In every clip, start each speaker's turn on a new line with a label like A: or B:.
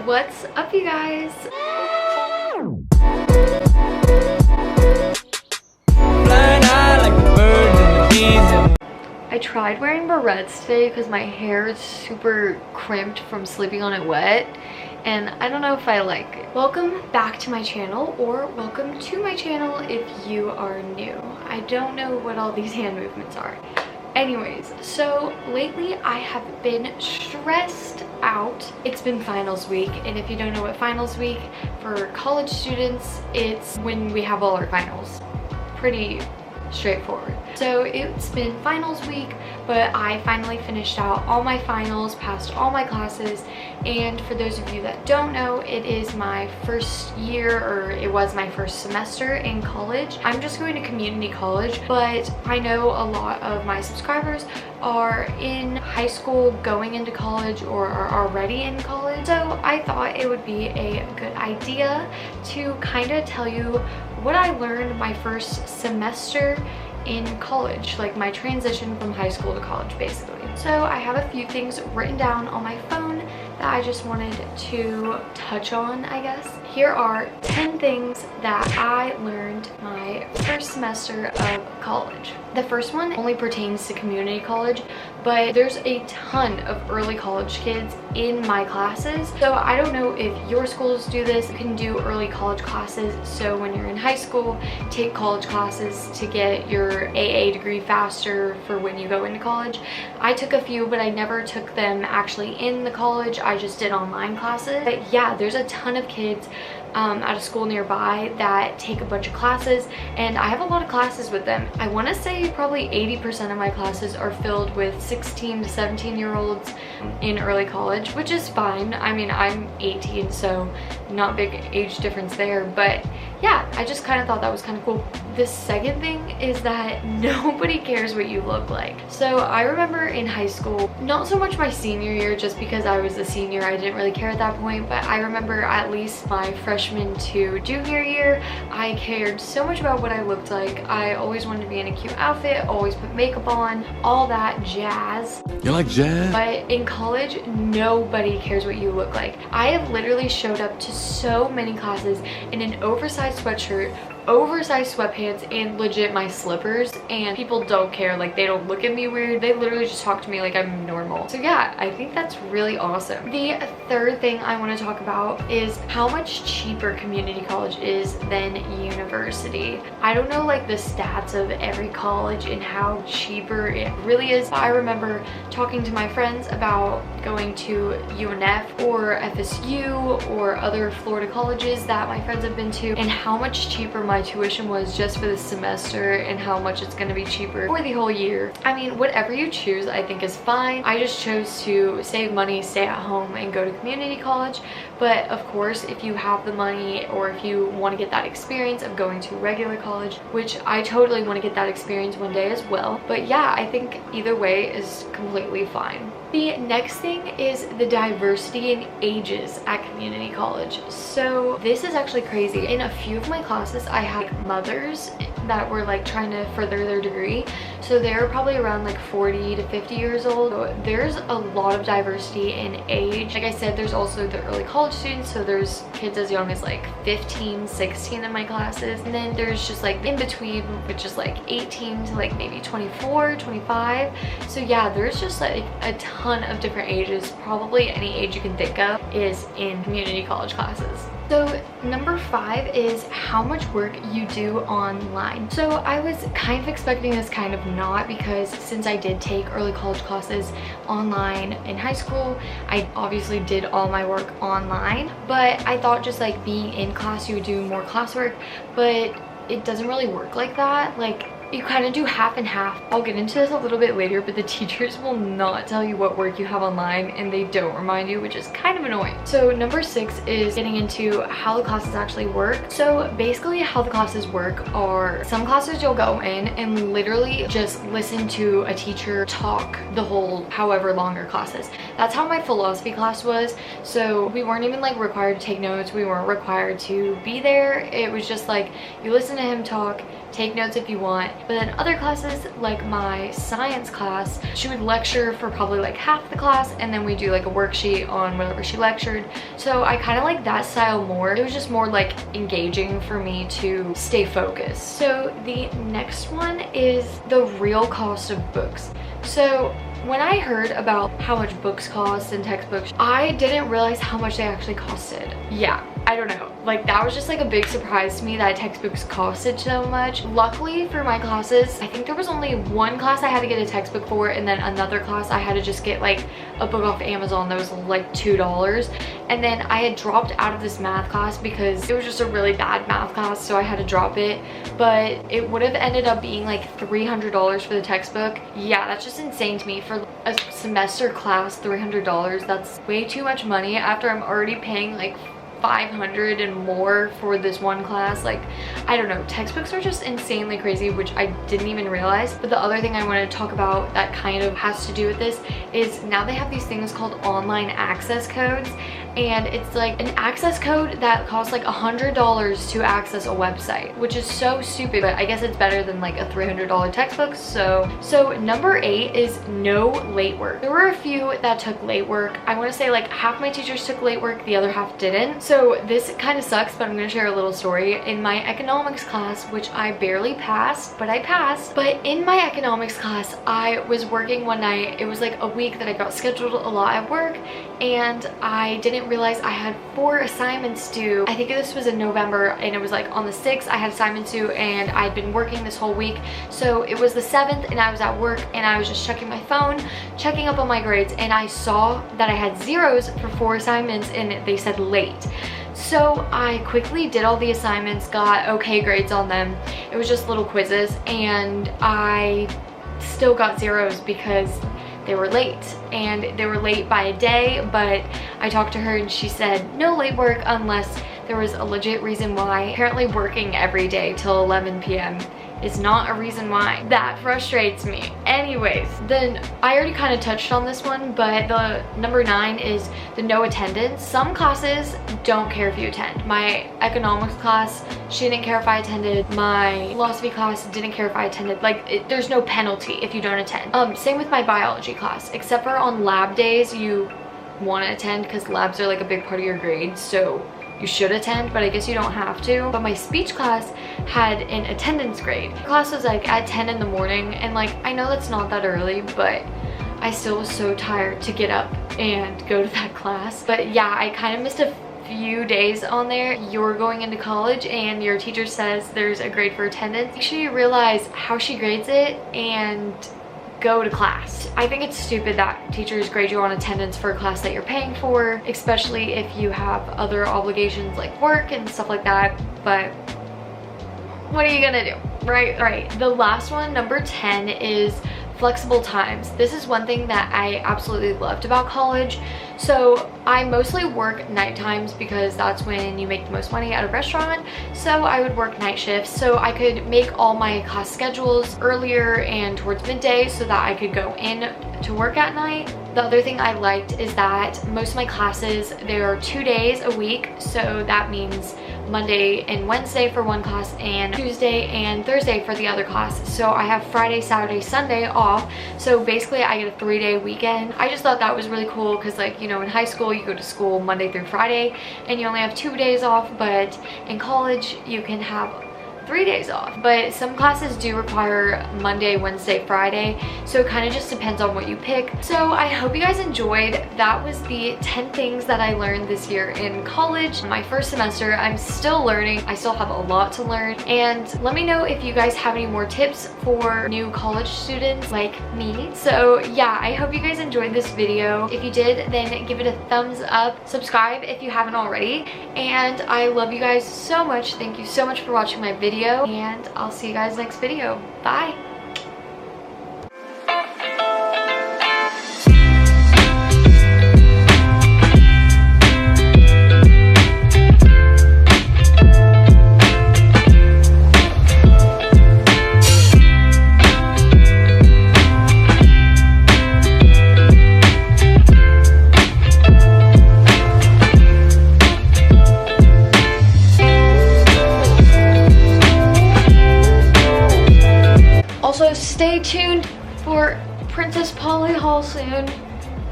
A: What's up, you guys? I tried wearing barrettes today because my hair is super crimped from sleeping on it wet, and I don't know if I like it. Welcome back to my channel, or welcome to my channel if you are new. I don't know what all these hand movements are. Anyways, so lately I have been stressed out. It's been finals week, and if you don't know what finals week for college students, it's when we have all our finals. Pretty straightforward. So it's been finals week, but I finally finished out all my finals, passed all my classes, and for those of you that don't know, it is my first year, or it was my first semester in college. I'm just going to community college, but I know a lot of my subscribers are in high school going into college or are already in college, so I thought it would be a good idea to kind of tell you what I learned my first semester in college, like my transition from high school to college basically. So I have a few things written down on my phone that I just wanted to touch on, I guess. Here are 10 things that I learned my first semester of college. The first one only pertains to community college, but there's a ton of early college kids in my classes. So I don't know if your schools do this. You can do early college classes. So when you're in high school, take college classes to get your AA degree faster for when you go into college. I took a few, but I never took them actually in the college. I just did online classes. But yeah, there's a ton of kids at a school nearby that take a bunch of classes, and I have a lot of classes with them. I want to say probably 80% of my classes are filled with 16 to 17-year-olds in early college, which is fine. I mean, I'm 18, so not big age difference there, but yeah, I just kind of thought that was kind of cool. The second thing is that nobody cares what you look like. So I remember in high school, not so much my senior year, just because I was a senior, I didn't really care at that point, but I remember at least my freshman to junior year, I cared so much about what I looked like. I always wanted to be in a cute outfit, always put makeup on, all that jazz.
B: You like jazz?
A: But in college, nobody cares what you look like. I have literally showed up to so many classes in an oversized sweatshirt, oversized sweatpants, and legit my slippers, and people don't care. Like, they don't look at me weird. They literally just talk to me like I'm normal. So yeah, I think that's really awesome. The third thing I want to talk about is how much cheaper community college is than university. I don't know like the stats of every college and how cheaper it really is. I remember talking to my friends about going to UNF or FSU or other Florida colleges that my friends have been to, and how much cheaper my tuition was just for the semester and how much it's going to be cheaper for the whole year. I mean, whatever you choose I think is fine. I just chose to save money, stay at home, and go to community college. But of course, if you have the money, or if you want to get that experience of going to regular college, which I totally want to get that experience one day as well. But yeah, I think either way is completely fine. The next thing is the diversity in ages at community college. So this is actually crazy. In a few of my classes, I had mothers that were like trying to further their degree. So they're probably around like 40 to 50 years old. So there's a lot of diversity in age. Like I said, there's also the early college students. So there's kids as young as like 15, 16 in my classes. And then there's just like in between, which is like 18 to like maybe 24, 25. So yeah, there's just like a ton of different ages. Probably any age you can think of is in community college classes. So number 5 is how much work you do online. So I was kind of expecting this, kind of not, because since I did take early college classes online in high school, I obviously did all my work online, but I thought just like being in class you would do more classwork, but it doesn't really work like that. Like, you kind of do half and half. I'll get into this a little bit later, but the teachers will not tell you what work you have online, and they don't remind you, which is kind of annoying. So number 6 is getting into how the classes actually work. So basically how the classes work are, some classes you'll go in and literally just listen to a teacher talk the whole however long your class is. That's how my philosophy class was. So we weren't even like required to take notes. We weren't required to be there. It was just like you listen to him talk, take notes if you want. But then other classes, like my science class, she would lecture for probably like half the class, and then we do like a worksheet on whatever she lectured. So I kind of like that style more. It was just more like engaging for me to stay focused. So the next one is the real cost of books. So when I heard about how much books cost and textbooks, I didn't realize how much they actually costed. Yeah, I don't know. Like, that was just like a big surprise to me that textbooks costed so much. Luckily for my classes, I think there was only one class I had to get a textbook for, and then another class I had to just get like a book off Amazon that was like $2. And then I had dropped out of this math class because it was just a really bad math class, so I had to drop it. But it would have ended up being like $300 for the textbook. Yeah, that's just insane to me. For a semester class, $300, that's way too much money after I'm already paying like $500 and more for this one class. Like, I don't know, textbooks are just insanely crazy, which I didn't even realize. But the other thing I want to talk about that kind of has to do with this is now they have these things called online access codes, and it's like an access code that costs like $100 to access a website, which is so stupid, but I guess it's better than like a $300 textbook. So number 8 is no late work. There were a few that took late work. I want to say like half my teachers took late work, the other half didn't. So this kind of sucks, but I'm going to share a little story. In my economics class, which I barely passed, but I passed. But in my economics class, I was working one night. It was like a week that I got scheduled a lot at work, and I didn't realize I had 4 assignments due. I think this was in November, and it was like on the 6th I had assignments due, and I'd been working this whole week. So it was the 7th and I was at work, and I was just checking my phone, checking up on my grades, and I saw that I had zeros for 4 assignments, and they said late. So I quickly did all the assignments, got okay grades on them. It was just little quizzes, and I still got zeros because they were late, and they were late by a day. But I talked to her and she said no late work unless there was a legit reason why. Apparently working every day till 11 p.m. is not a reason why. That frustrates me. Anyways, then I already kind of touched on this one, but the number 9 is the no attendance. Some classes don't care if you attend. My economics class, she didn't care if I attended. My philosophy class didn't care if I attended. Like, there's no penalty if you don't attend. Same with my biology class, except for on lab days you want to attend because labs are like a big part of your grades, so you should attend, but I guess you don't have to. But my speech class had an attendance grade. The class was like at 10 in the morning, and like, I know that's not that early, but I still was so tired to get up and go to that class. But yeah, I kind of missed a few days on there. You're going into college and your teacher says there's a grade for attendance. Make sure you realize how she grades it and go to class. I think it's stupid that teachers grade you on attendance for a class that you're paying for, especially if you have other obligations like work and stuff like that. But what are you gonna do, right? The last one, number 10, is flexible times. This is one thing that I absolutely loved about college. So I mostly work night times because that's when you make the most money at a restaurant. So I would work night shifts so I could make all my class schedules earlier and towards midday so that I could go in to work at night. The other thing I liked is that most of my classes, there are 2 days a week. So that means Monday and Wednesday for one class and Tuesday and Thursday for the other class. So I have Friday, Saturday, Sunday off. So basically I get a 3-day weekend. I just thought that was really cool because, like, you know, in high school you go to school Monday through Friday and you only have 2 days off, but in college you can have 3 days off. But some classes do require Monday, Wednesday, Friday, so it kind of just depends on what you pick. So I hope you guys enjoyed. That was the 10 things that I learned this year in college. My first semester, I'm still learning. I still have a lot to learn, and let me know if you guys have any more tips for new college students like me. So yeah, I hope you guys enjoyed this video. If you did, then give it a thumbs up. Subscribe if you haven't already, and I love you guys so much. Thank you so much for watching my video, and I'll see you guys next video. Bye. stay tuned for Princess Polly haul soon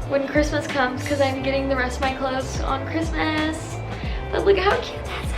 A: when Christmas comes, because I'm getting the rest of my clothes on Christmas. But look how cute that's